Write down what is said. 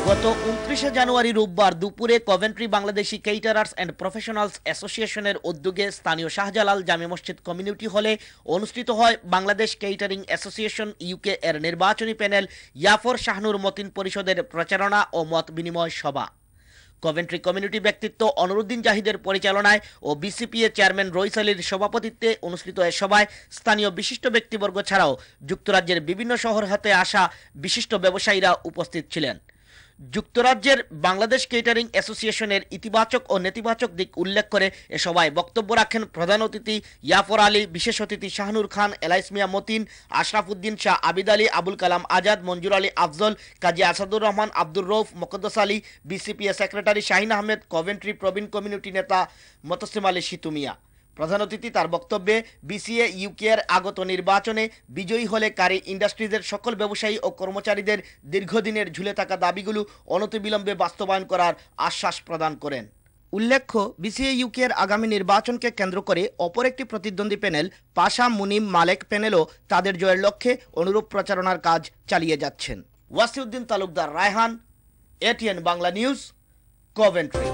গত ২৯ জানুয়ারি রোববার দুপুরে কভেন্ট্রি বাংলাদেশি কেটারার্স অ্যান্ড প্রফেশনালস অ্যাসোসিয়েশনের উদ্যোগে স্থানীয় শাহজালাল জামে মসজিদ কমিউনিটি হলে অনুষ্ঠিত হয় বাংলাদেশ কেটারিং অ্যাসোসিয়েশন ইউকে এর নির্বাচনী প্যানেল ইয়াফর শাহনুর মতিন পরিষদের প্রচারণা ও মত বিনিময় সভা। কভেন্ট্রি কমিউনিটি ব্যক্তিত্ব অনরুদ্দিন জাহিদের পরিচালনায় ও বিসিপিএ চেয়ারম্যান রইস আলীর সভাপতিত্বে অনুষ্ঠিত এ সভায় স্থানীয় বিশিষ্ট ব্যক্তিবর্গ ছাড়াও যুক্তরাজ্যের বিভিন্ন শহর হতে আসা বিশিষ্ট ব্যবসায়ীরা উপস্থিত ছিলেন। যুক্তরাজ্যের বাংলাদেশ কেটারিং অ্যাসোসিয়েশনের ইতিবাচক ও নেতিবাচক দিক উল্লেখ করে এ সভায় বক্তব্য রাখেন প্রধান অতিথি ইয়াফর আলী, বিশেষ অতিথি শাহনুর খান, এলাইস মিয়া মতিন, আশরাফ উদ্দিন শাহ, আবিদ আলী, আবুল কালাম আজাদ, মঞ্জুর আলী আফজল, কাজী আসাদুর রহমান, আব্দুর রৌফ, মোকদ্দস আলী, বিসিপিএ সেক্রেটারি শাহিন আহমেদ, কভেন্ট্রি প্রবীণ কমিউনিটি নেতা মতসিম আলী শিতুমিয়া। প্রধান অতিথি তার বক্তব্যে বিসিএ ইউকের আগত নির্বাচনে বিজয়ী হলে কারি ইন্ডাস্ট্রিজের সকল ব্যবসায়ী ও কর্মচারীদের দীর্ঘদিনের ঝুলে থাকা দাবিগুলো অনতিবিলম্বে বাস্তবায়ন করার আশ্বাস প্রদান করেন। উল্লেখ্য, বিসিএ ইউকের আগামী নির্বাচনকে কেন্দ্র করে অপর একটি প্রতিদ্বন্দ্বী প্যানেল পাশা মুনিম মালেক প্যানেলও তাদের জয়ের লক্ষ্যে অনুরূপ প্রচারণার কাজ চালিয়ে যাচ্ছেন। Wasiuddin Talukdar, Raihan, ATN Bangla news, Coventry.